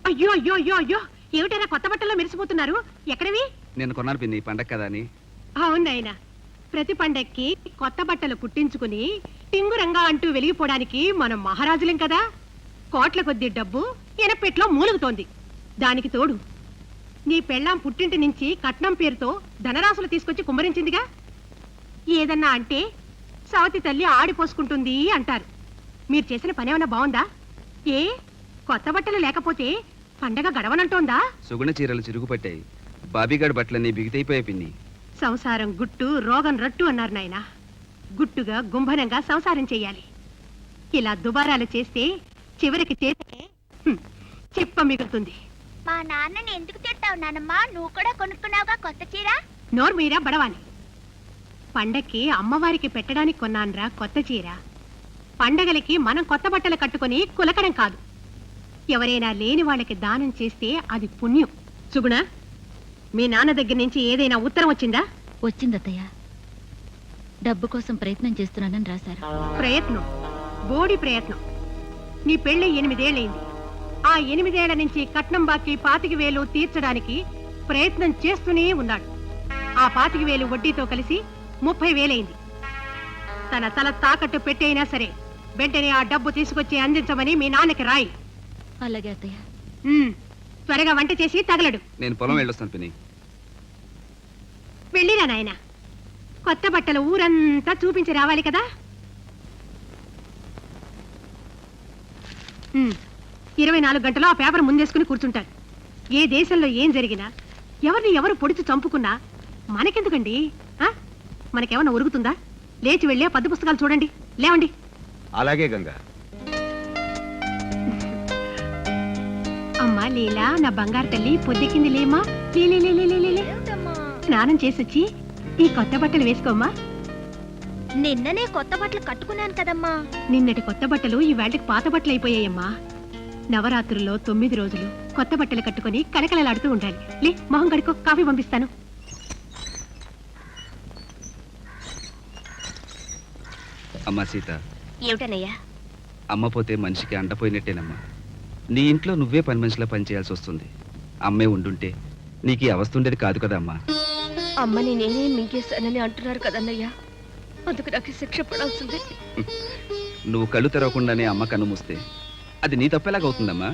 అయ్యో అయ్యో అయ్యో అయ్యో, ఏమిటైనా కొత్త బట్టల్లో మెరిసిపోతున్నారు? ఎక్కడవి? నేను కొన్నాను పిన్ని, పండగ కదా అని. అవునాయన, ప్రతి పండక్కి కొత్త బట్టలు కుట్టించుకుని టింగురంగా అంటూ వెలిగిపోవడానికి మనం మహారాజులేం కదా. కోట్ల కొద్ది డబ్బు ఎనపెట్లో మూలుగుతోంది. దానికి తోడు నీ పెళ్ళాం పుట్టింటి నుంచి కట్నం పేరుతో ధనరాశులు తీసుకొచ్చి కుమ్మరించిందిగా. ఏదన్నా అంటే సవతి తల్లి ఆడిపోసుకుంటుంది అంటారు. మీరు చేసిన పనేమన్నా బాగుందా? ఏ కొత్త బట్టలు లేకపోతే పండగ గడవనంటోందా? సుగుణ చీరలు చిరుగుపట్టాయి, బాబీగాడి బట్టలన్నీ బిగితైపోయాయి పిన్ని. సంసారం గుట్టు, రోగం రట్టు అన్నారు నాయన. గుట్టుగా గుంభనంగా సంసారం చెయ్యాలి. ఇలా దుబారాలు చేస్తే చివరికి చేస్తే చిప్ప మిగులుతుంది. మా నాన్నని ఎందుకు తిట్టావు నానమ్మా? నువ్వు కూడా కొనుక్కున్నావుగా కొత్త చీర. నోరు మీరా బడవాలి. పండక్కి అమ్మవారికి పెట్టడానికి కొన్నాన్రా కొత్త చీర. పండగలకి మనం కొత్త బట్టలు కట్టుకుని కులకడం కాదు. ఎవరైనా లేని వాళ్ళకి దానం చేస్తే అది పుణ్యం. సుగుణ, మీ నాన్న దగ్గర నుంచి ఏదైనా ఉత్తరం వచ్చిందా? వచ్చిందత్తయ్య. డబ్బు కోసం ప్రయత్నం చేస్తున్నానని రాశారు. ప్రయత్నం? బోడి ప్రయత్నం. నీ పెళ్ళి 8 ఏళ్ళైంది. ఆ 8 ఏళ్ల నుంచి కట్నం బాకీ 25,000 తీర్చడానికి ప్రయత్నం చేస్తూనే ఉన్నాడు. ఆ 25,000 వడ్డీతో కలిసి 30,000 అయింది. తన తల తాకట్టు పెట్టైనా సరే వెంటనే ఆ డబ్బు తీసుకొచ్చి అందించమని మీ నాన్నకి రాయి. అలాగే అత్తయ్య. త్వరగా వంట చేసి తగలడు. నేను పొలం వెళ్ళొస్తాను పిన్ని. వెళ్ళిరా నాయన. కొత్త బట్టలు ఊరంతా చూపించి రావాలి కదా. 24 గంటలు ఆ పేపర్ ముందేసుకుని కూర్చుంటారు. ఏ దేశంలో ఏం జరిగినా, ఎవరిని ఎవరు పొడిచి చంపుకున్నా మనకెందుకండి? మనకేమన్నా ఉరుగుతుందా? లేచి వెళ్ళే 10 పుస్తకాలు చూడండి. లేవండి. అలాగే గంగా. అమ్మా లీలా, నా బంగారు తల్లి, పొద్దుకింది లేమా. లే స్నానం చేసొచ్చి ఈ కొత్త బట్టలు వేసుకోమ్మా. నిన్ననే కొత్త బట్టలు కట్టుకున్నాను కదమ్మా. నిన్నటి కొత్త బట్టలు ఈ వేళకి పాత బట్టలు అయిపోయాయమ్మా. నవరాత్రుల్లో 9 రోజులు కొత్త బట్టలు కట్టుకుని కలకలలాడుతూ ఉండాలి. లే, మొహం కడుకో, కాఫీ పంపిస్తాను. అమ్మా సీత. ఏమిటనయ్యా? అమ్మ పోతే మనిషికి అండపోయినట్టేనమ్మా. నీ ఇంట్లో నువ్వే పని మనిషిలా పనిచేయాల్సి వస్తుంది. అమ్మే ఉండుంటే నీకు ఈ అవస్థ ఉండేది కాదు కదా అమ్మా. అమ్మని నేనే మింగేశానని అంటున్నారు కదన్నయ్యా. అందుకు నాకు శిక్ష పడాల్సిందే. నువ్వు కళ్ళు తెరవకుండానే అమ్మ కన్ను మూస్తే అది నీ తప్పేలాగవుతుందమ్మా.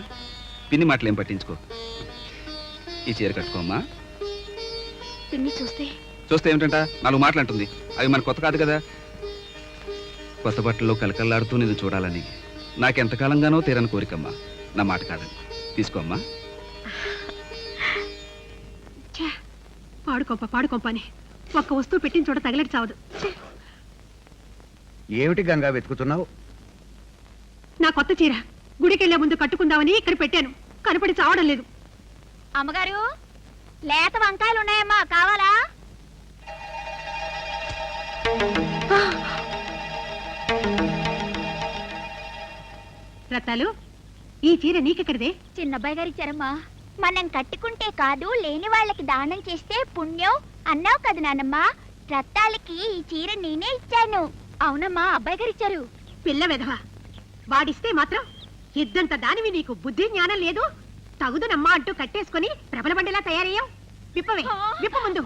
పిన్ని మాటలేం పట్టించుకో. ఈ చీర కట్టుకోమ్మా. పిన్ని చూస్తే ఏమిటంట 4 మాటలు అంటుంది. అవి మన కొత్త కాదు కదా. కొత్త బట్టల్లో కలకల్లాడుతూ నిన్ను చూడాలని నాకెంతకాలంగానో తీరని కోరికమ్మా. నా మాట కాదని తీసుకోమ్మా. పాడుకోపని ఒక్క వస్తువు పెట్టిన చోట తగలటి చావదు. ఏమిటి గంగా వెతుకుతున్నావు? నా కొత్త చీర గుడికెళ్లే ముందు కట్టుకుందామని ఇక్కడ పెట్టాను. కనపడి చావడం లేదు. అమ్మగారు, లేత వంకాయలు ఉన్నాయమ్మా, కావాలా? రత్తాలు, ఈ చీర నీకెక్కడిదే? చిన్నబ్బాయి గారి చరమ్మా. మనం కట్టుకుంటే కాదు, లేని వాళ్ళకి దానం చేస్తే పుణ్యం అన్నావు కదా నానమ్మా. రత్తాలకి ఈ చీర నేనే ఇచ్చాను. అవునమ్మా, అబ్బాయి గారు ఇచ్చారు. పిల్ల వెధవ, వాడిస్తే మాత్రం ఇద్దంత దానివి నీకు బుద్ధి జ్ఞానం లేదు. తగుదనమ్మా అంటూ కట్టేసుకుని ప్రబల బండిలా తయారయ్యావు. విప్పవే, విప్ప ముందు.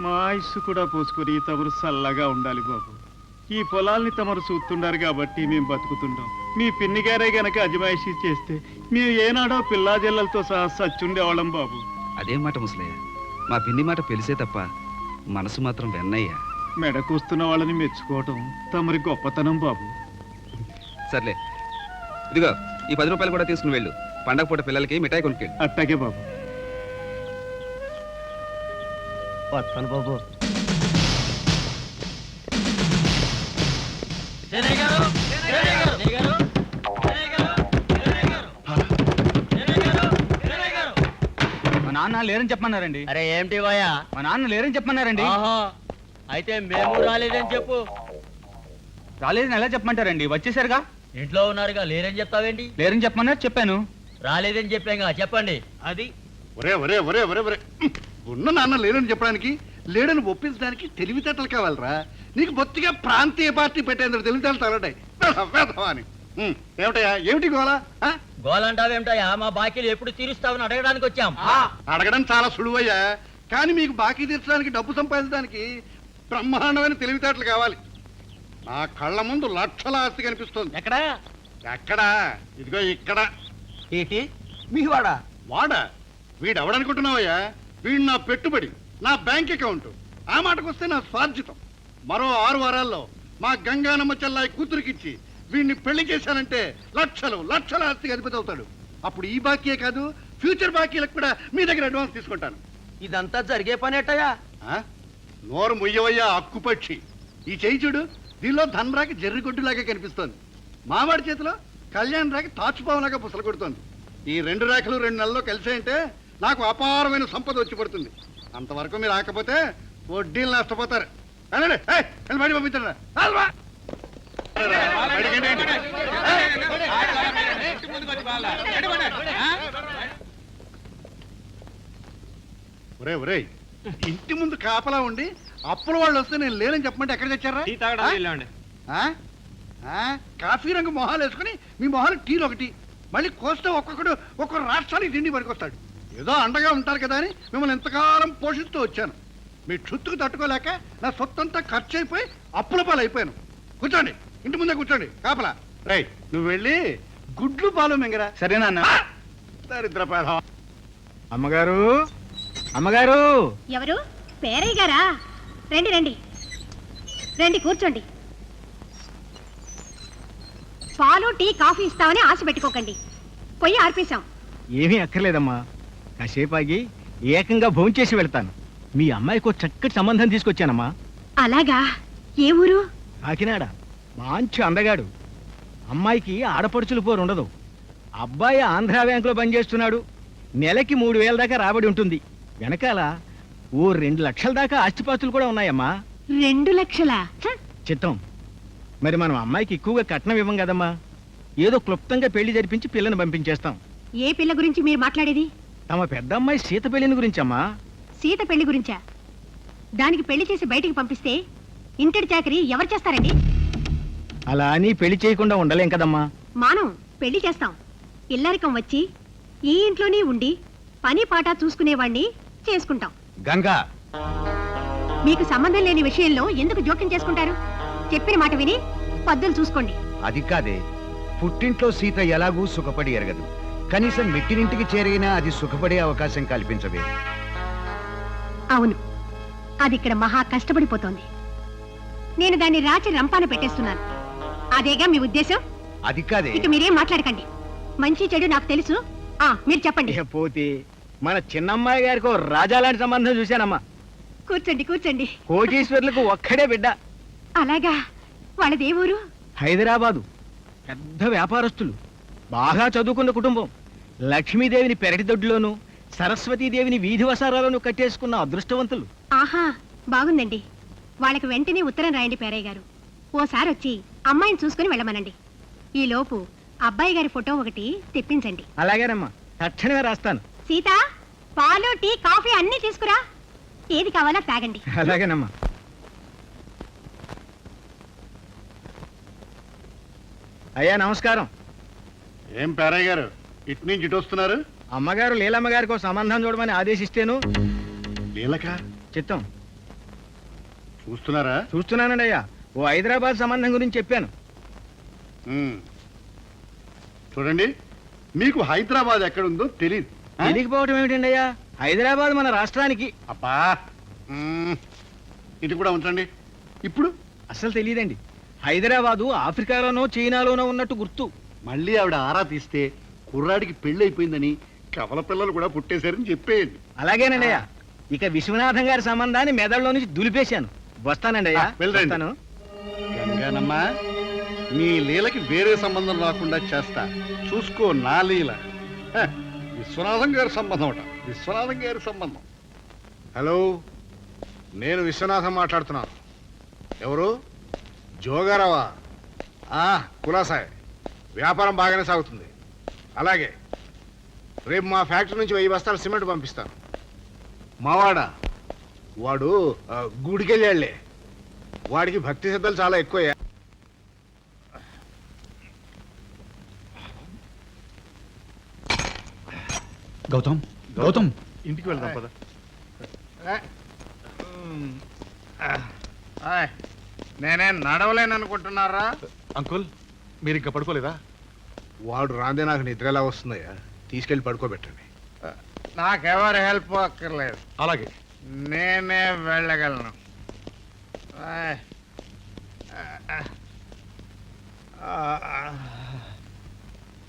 మా ఆయుస్సు కూడా పోసుకుని తమరు చల్లగా ఉండాలి బాబు. ఈ పొలాల్ని తమరు చూస్తుండారు కాబట్టి మేము బతుకుతుంటాం. మీ పిన్ని గారే గనక అజమాయిషీ చేస్తే మేము ఏనాడో పిల్లా జల్లలతో సహా సచ్చుండేవాళ్ళం బాబు. అదేం మాట ముసలయ్య, మా పిన్ని మాట పెలిసే తప్ప మనసు మాత్రం వెన్నయ్య. మెడకూస్తున్న వాళ్ళని మెచ్చుకోవటం తమరి గొప్పతనం బాబు. సర్లే, ఇదిగో ఈ 10 రూపాయలు కూడా తీసుకుని వెళ్ళు. పండగ పూట పిల్లలకి మిఠాయి కొనుక్కెళ్ళు. అట్టాగే బాబు. వస్తాను బాబు. మా నాన్న లేరని చెప్పమన్నారండి. అరే ఏమిటి పోయా? మా నాన్న లేరని చెప్పమన్నారండి. అయితే మేము రాలేదని చెప్పు. రాలేదని ఎలా చెప్పమంటారండి? వచ్చేసారుగా. ఇంట్లో ఉన్నారుగా, లేరని చెప్తావేంటి? లేరని చెప్పమన్నారు, చెప్పాను. రాలేదని చెప్పాగా, చెప్పండి. అది ఒరే ఒరే ఒరే ఒరే ఒరే ఉన్న నాన్న లేరని చెప్పడానికి, లేడని ఒప్పించడానికి తెలివితేటలు కావాలరా. నీకు బొత్తిగా ప్రాంతీయ పార్టీ పెట్టేందుకు తెలివితేటలు తగలటాయి అని. ఏమిటయ్యా, ఏమిటి గోలా? గోలంటావేమిటయా? మా బాకీలు ఎప్పుడు తీరుస్తావని అడగడానికి వచ్చాం. అడగడం చాలా సులువయ్యా, కానీ మీకు బాకీ తీర్చడానికి, డబ్బు సంపాదించడానికి బ్రహ్మాండమైన తెలివితేటలు కావాలి. నా కళ్ళ ముందు లక్షల ఆస్తి కనిపిస్తుంది. ఎక్కడా? ఎక్కడా? ఇదిగో ఇక్కడ. ఏంటి మీ వాడా? వాడా? వీడెవడనుకుంటున్నావయ్యా? వీడు నా పెట్టుబడి, నా బ్యాంక్ అకౌంట్. ఆ మాటకొస్తే నా స్వార్జితం. మరో 6 వారాల్లో మా గంగానమ్మ చెల్లాయి కూతురికిచ్చి వీడిని పెళ్లి చేశానంటే లక్షలు లక్షల ఆస్తికి అధిపతి అవుతాడు. అప్పుడు ఈ బాకీయే కాదు, ఫ్యూచర్ బాకీలకు కూడా మీ దగ్గర అడ్వాన్స్ తీసుకుంటాను. ఇదంతా జరిగే పనేటయా? నోరు ముయ్యవయ్యా అక్కుపక్షి. ఈ చేయి చూడు, దీనిలో ధనరాకి జర్రిగొడ్డులాగా కనిపిస్తోంది. మావాడి చేతిలో కళ్యాణ్ రాకి తాచుపావులాగా పుసలు కొడుతోంది. ఈ 2 రేఖలు 2 నెలల్లో కలిసాయంటే నాకు అపారమైన సంపద వచ్చి పడుతుంది. అంతవరకు మీరు ఆకపోతే వడ్డీలు నష్టపోతారు. వెళ్ళండి, బయట పంపించండి. ఒరే ఒరే, ఇంటి ముందు కాపలా ఉండి అప్పుల వాళ్ళు వస్తే నేను లేనని చెప్పమంటే ఎక్కడ తెచ్చారా? కాఫీ రంగు మొహాలు వేసుకుని మీ మొహాలు టీలు ఒకటి, మళ్ళీ కోస్తే ఒక్కొక్కడు ఒక్కొక్క రాష్ట్రానికి తిండి పనికొస్తాడు. ఏదో అండగా ఉంటారు కదా అని మిమ్మల్ని ఎంతకాలం పోషిస్తూ వచ్చాను. మీ చుట్టుకు తట్టుకోలేక నా సొత్తంతా ఖర్చు అయిపోయి అప్పుల పాలు అయిపోయాను. కూర్చోండి, ఇంటి ముందే కూర్చోండి కాపలా. రై, నువ్వు వెళ్ళి గుడ్లు పాలు మింగరా. సరేనా అన్న? దరిద్ర పేద. అమ్మగారు, అమ్మగారు. ఎవరు? పేరయ్య గారా? రండి రండి రండి, కూర్చోండి. పాలు, టీ, కాఫీ ఇస్తామని ఆశ పెట్టుకోకండి. పొయ్యి ఆర్పేశాం. ఏమీ అక్కర్లేదమ్మా, కాసేపు ఆగి ఏకంగా భోంచేసి వెళ్తాను. మీ అమ్మాయికి చక్కటి సంబంధం తీసుకొచ్చానమ్మా. అలాగా? ఏ ఊరు? కాకినాడ. మంచి అందగాడు. అమ్మాయికి ఆడపడుచులు పోరు ఉండదు. అబ్బాయి ఆంధ్రా బ్యాంకులో పనిచేస్తున్నాడు. నెలకి 3000 దాకా రాబడి ఉంటుంది. వెనకాల ఓ 2 లక్షల దాకా ఆస్తిపాస్తులు కూడా ఉన్నాయమ్మా. 2 లక్షలా? చిత్తం. మరి మనం అమ్మాయికి ఎక్కువగా కట్నం ఇవ్వం కదమ్మా. ఏదో క్లుప్తంగా పెళ్లి జరిపించి పిల్లని పంపించేస్తాం. ఏ పిల్ల గురించి మీరు మాట్లాడేది? తమ పెద్ద అమ్మాయి సీత పెళ్లిని గురించమ్మా. సీత పెళ్లి గురించా? దానికి పెళ్లి చేసి బయటికి పంపిస్తే ఇంటిడి చాకరీ ఎవరు చేస్తారండి? అలా అని పెళ్లి చేయకుండా ఉండలేం కదమ్మా. మానం పెళ్లి చేస్తాం. ఇల్లరికం వచ్చి ఈ ఇంట్లోనే ఉండి పని పాట చూసుకునేవాణ్ణి చేసుకుంటాం. గంగా, మీకు సంబంధం లేని విషయంలో ఎందుకు జోక్యం చేసుకుంటారు? చెప్పిన మాట విని పద్ధతులు చూసుకోండి. అది కాదే, పుట్టింట్లో సీత ఎలాగూ సుఖపడి ఎరగదు. కనీసం మెట్టినింటికి చేరైనా అది సుఖపడే అవకాశం కల్పించవే. అవును, అది ఇక్కడ మహా కష్టపడిపోతోంది. నేను దాన్ని రాచి రంపాన పెట్టేస్తున్నాను. అదేగా మీ ఉద్దేశం? అది కాదే. ఇక మీరేం మాట్లాడకండి. మంచి చెడు నాకు తెలుసు. మీరు చెప్పండి. పోతే మన చిన్నమ్మాయి గారికి ఓ రాజా లాంటి సంబంధం చూశానమ్మా. కూర్చోండి కూర్చోండి. కోటీశ్వర్లకు ఒక్కడే బిడ్డ. అలాగా? వాళ్ళదే ఊరు? హైదరాబాదు. పెద్ద వ్యాపారస్తులు, బాగా చదువుకున్న కుటుంబం. లక్ష్మీదేవిని పెరటి దొడ్లోను, సరస్వతీదేవిని వీధి వసారాలను కట్టేసుకున్న అదృష్టవంతులు. ఆహా, బాగుందండి. వాళ్ళకి వెంటనే ఉత్తరం రాయండి పేరయ్య గారు. ఓసారి వచ్చి అమ్మాయిని చూసుకుని వెళ్ళమనండి. ఈ లోపు అబ్బాయి గారి ఫోటో ఒకటి తెప్పించండి. అలాగేనమ్మా, తక్షణమే రాస్తాను. సీత, పాలు, టీ, కాఫీ అన్నీ తీసుకురా. ఏది కావాలో తాగండి. అలాగేనమ్మా. అయ్యా నమస్కారం. ఏం పేరయ్య గారు, ఇటు నుంచి ఇటు వస్తున్నారు? అమ్మగారు లీలమ్మ గారికి ఒక సంబంధం చూడమని ఆదేశిస్తేను. లీలక చిత్తం. చూస్తున్నారా? చూస్తున్నానండి అయ్యా. ఓ హైదరాబాద్ సంబంధం గురించి చెప్పాను. చూడండి, మీకు హైదరాబాద్ ఎక్కడుందో తెలియదు. తెలియకపోవటం ఏమిటండి అయ్యా? హైదరాబాద్ మన రాష్ట్రానికి. అబ్బా, ఇది కూడా ఉంచండి. ఇప్పుడు అసలు తెలియదండి. హైదరాబాదు ఆఫ్రికాలోనో చైనాలోనో ఉన్నట్టు గుర్తు. మళ్ళీ ఆవిడ ఆరా తీస్తే కుర్రాడికి పెళ్లి అయిపోయిందని, కవల పిల్లలు కూడా పుట్టేశారని చెప్పేయండి. అలాగేనండి అయ్యా. ఇక విశ్వనాథం గారి సంబంధాన్ని మెదడులో నుంచి దులిపేశాను. వస్తానండి అయ్యా. వెళ్తాను. గంగానమ్మా, నీ లీలకి వేరే సంబంధం రాకుండా చేస్తా. చూసుకో నా లీల. విశ్వనాథం గారి సంబంధం అట. విశ్వనాథం గారి సంబంధం. హలో, నేను విశ్వనాథం మాట్లాడుతున్నాను. ఎవరు? జోగారావా? కులాసాయ్ వ్యాపారం బాగానే సాగుతుంది. అలాగే రేపు మా ఫ్యాక్టరీ నుంచి 1000 బస్తాలు సిమెంట్ పంపిస్తాను. మావాడా వాడు గుడికెళ్ళాళ్లే. వాడికి భక్తి శ్రద్ధలు చాలా ఎక్కువ. గౌతమ్ గౌతమ్ ఇంటికి వెళ్దాం పద. నేనే నడవలేననుకుంటున్నారా? అంకుల్ మీరు ఇంకా పడుకోలేదా? వాడు రాందే నాకు నిద్ర ఎలా వస్తుందయ్యా? తీసుకెళ్ళి పడుకోబెట్టండి. నాకెవరు హెల్ప్ అక్కర్లేదు, అలాగే నేనే వెళ్ళగలను.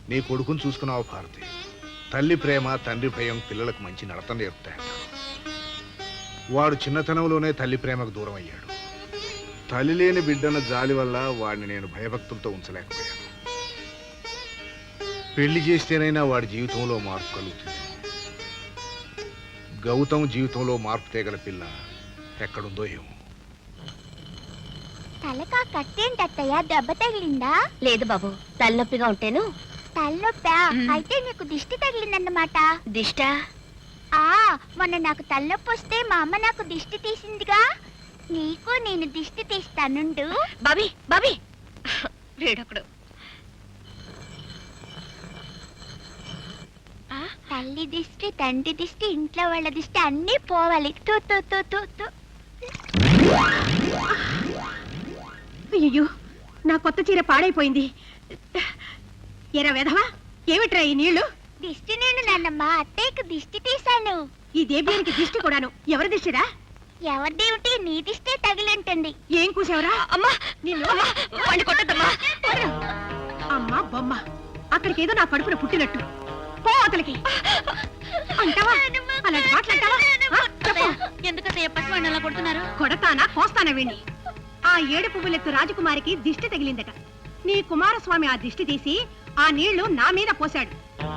నీ కొడుకుని చూసుకున్నావు భారతి. తల్లి ప్రేమ తండ్రి భయం పిల్లలకు మంచి నడత నేర్పుతాయట. వాడు చిన్నతనంలోనే తల్లి ప్రేమకు దూరం అయ్యాడు. తల్లి లేని బిడ్డన జాలి వల్ల వాడిని నేను భయభక్తులతో ఉంచలేకపోయాను. పెళ్లి చేస్తేనైనా వాడి జీవితంలో మార్పు కలుగుతుంది. గౌతమ్ జీవితంలో మార్పు తేగల పిల్ల ఎక్కడుందో ఏమో. తలకా కట్టేంటత్తయ్య, దెబ్బ తగిలిందా? లేదు బాబు, తలనొప్పిగా ఉంటేను. తలనొప్పా? అయితే నీకు దిష్టి తగిలిందన్నమాట. దిష్టా? మొన్న నాకు తలనొప్పి వస్తే మా అమ్మ నాకు దిష్టి తీసిందిగా. నీకు నేను దిష్టి తీస్తానుండు. బాబీ బాబీ వీడొకడు. తల్లి దిష్టి, తండ్రి దిష్టి, ఇంట్లో వాళ్ళ దిష్టి అన్నీ పోవాలి. తూ తూ తూ తూ తూ. అయ్యో, నా కొత్త చీర పాడైపోయింది. ఎరా వెధవా, ఏమిట్రా ఈ నీళ్లు? దిష్టి నేను నాన్నమ్మ, అత్తయ్యకు దిష్టి తీశాను. ఈ దేవ్యానికి దిష్టి కూడాను. ఎవరి దిష్టిరా? ఎవరిదేమిటి, నీ దిష్టే తగిలింటుంది. ఏం కూసావురా? అమ్మా నిన్ను వాడిని కొట్టద్దమ్మా. అమ్మా బొమ్మ, అక్కడికి ఏదో నా కడుపున పుట్టినట్టు. పో అతలికి. అంటావా? అలాంటి మాట్లాడతావా? ఎందుకంటే పసివాడిని అలా కొడుతున్నారు? కొడతానా కోస్తానా వీణ్ణి? ఆ 7 పువ్వులెత్తు రాజకుమారికి దిష్టి తగిలిందట. నీ కుమారస్వామి ఆ దిష్టి తీసి ఆ నీళ్లు నా మీద పోశాడు.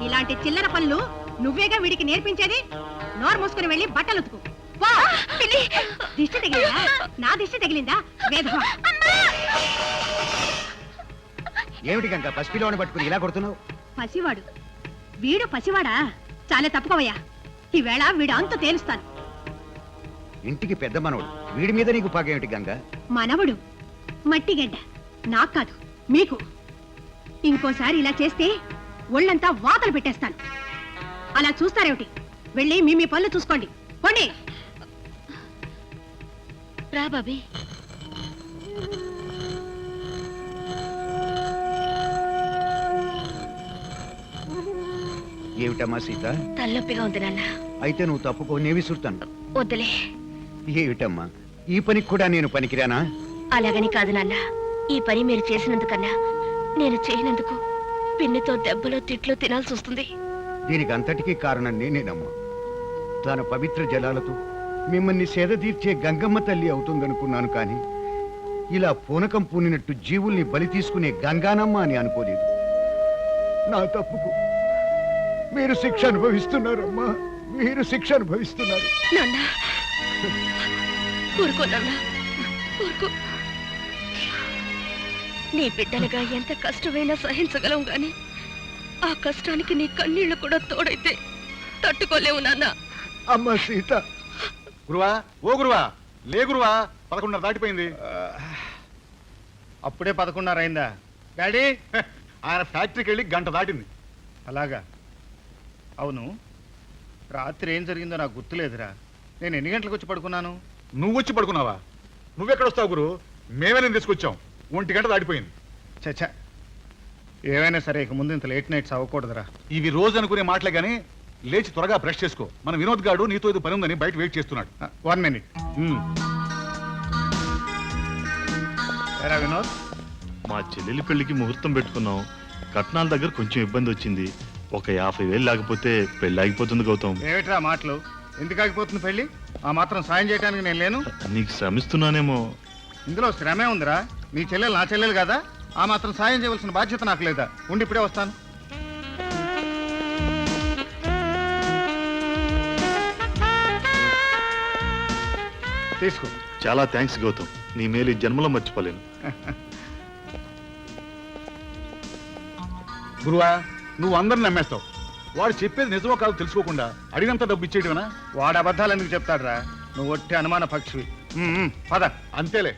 ఇలాంటి చిల్లర పనులు నువ్వేగా వీడికి నేర్పించేది? నోరు మూసుకుని వెళ్ళి బట్టలు ఉతుకు. దిష్టి తగిలిందా? నా దిష్టి తగిలిందా? వేధవా! ఏమిటి గంగ పసిపిల్లవాడిని పట్టుకుని ఇలా కొడుతున్నావు? పసివాడు వీడు పసివాడా? చాలా తప్పుకోవయ్యా. ఈవేళ వీడు అంతు తేలుస్తాను. ఇంటికి పెద్ద మనవడు, వీడి మీద నీకు పాకేమిటి గంగ? మనవడు మట్టిగడ్డ, నాకు కాదు మీకు. ఇంకోసారి ఇలా చేస్తే ఒళ్ళంతా వాతలు పెట్టేస్తాను. అలా చూస్తారేమిటి? వెళ్ళి మీ పనులు చూసుకోండి. పోండి. రా బాబీ. ఏమిటమ్మా సీత? తలనొప్పిగా ఉంది నాన్న. అయితే నువ్వు తప్పుకో, నే విసురుతాను. వద్దులే. ఏమిటమ్మా, ఈ పనికి కూడా నేను పనికిరానా? అలాగని కాదు నాన్న, ఈ పని మీరు చేసినందుకన్నా నేను చేయనందుకు పిన్నితో దెబ్బలో తిట్లో తినాల్సి వస్తుంది. దీనికి అంతటికీ కారణం నేనేనమ్మా. తన పవిత్ర జలాలతో మిమ్మల్ని సేద తీర్చే గంగమ్మ తల్లి అవుతుందనుకున్నాను, కానీ ఇలా పూనకం పూనినట్టు జీవుల్ని బలి తీసుకునే గంగానమ్మ అని అనుకోలేదు. నా తప్పుకు మీరు శిక్ష అనుభవిస్తున్నారమ్మా, మీరు శిక్ష అనుభవిస్తున్నారు. నాన్న ఊరుకో నాన్న, ఊరుకో. నీ బిడ్డలుగా ఎంత కష్టమైనా సహించగలం గాని ఆ కష్టానికి నీ కన్నీళ్లు కూడా తోడైతే తట్టుకోలేవు నాన్న. అమ్మ సీత. గురువా, ఓ గురువా, లే గురువా, 11:30 దాటిపోయింది. అప్పుడే 11:30 అయిందా డాడీ? ఆయన ఫ్యాక్టరీకి వెళ్ళి 1 గంట దాటింది. అలాగా? అవును, రాత్రి ఏం జరిగిందో నాకు గుర్తులేదురా. నేను ఎన్ని గంటలకు వచ్చి పడుకున్నాను? నువ్వు వచ్చి పడుకున్నావా? నువ్వెక్కడొస్తావు గురు? మేమే నేను తీసుకొచ్చాం. 1 గంట దాటిపోయింది. చచ్చా, ఏమైనా సరే ఇక ముందు ఇంత లేట్ నైట్స్ అవ్వకూడదురా. ఇవి రోజు అనుకునే మాటలే గానీ లేచి త్వరగా బ్రష్ చేసుకో. మన వినోద్ గాడు నీతో ఏదో పని ఉందని బయట వెయిట్ చేస్తున్నాడు. 1 minute. ఎరా వినోద్, మా చెల్లెలి పెళ్లికి ముహూర్తం పెట్టుకున్నాం. కట్నాల దగ్గర కొంచెం ఇబ్బంది వచ్చింది. ఒక 50,000 లేకపోతే పెళ్లి ఆగిపోతుంది గౌతమ్. ఏమిట్రా మాటలు? ఎందుకు ఆగిపోతుంది పెళ్లి? ఆ మాత్రం సాయం చేయడానికి నేను లేను. నీకు శ్రమిస్తున్నానేమో. ఇందులో శ్రమే ఉందిరా. నీ చెల్లెలు నా చెల్లెలు కదా, ఆ మాత్రం సాయం చేయవలసిన బాధ్యత నాకు లేదా? ఉండి ఇప్పుడే వస్తాను. తీసుకో. చాలా థ్యాంక్స్ గౌతమ్, నీ మేలు ఈ జన్మలో మర్చిపోలేను. గురువా నువ్వు అందరిని నమ్మేస్తావు. వాడు చెప్పేది నిజమో కాదు తెలుసుకోకుండా అడిగినంత డబ్బు ఇచ్చేయటమేనా? వాడు అబద్ధాలు ఎందుకు చెప్తాడురా? నువ్వు ఒట్టి అనుమాన పక్షివి. పద. అంతేలే.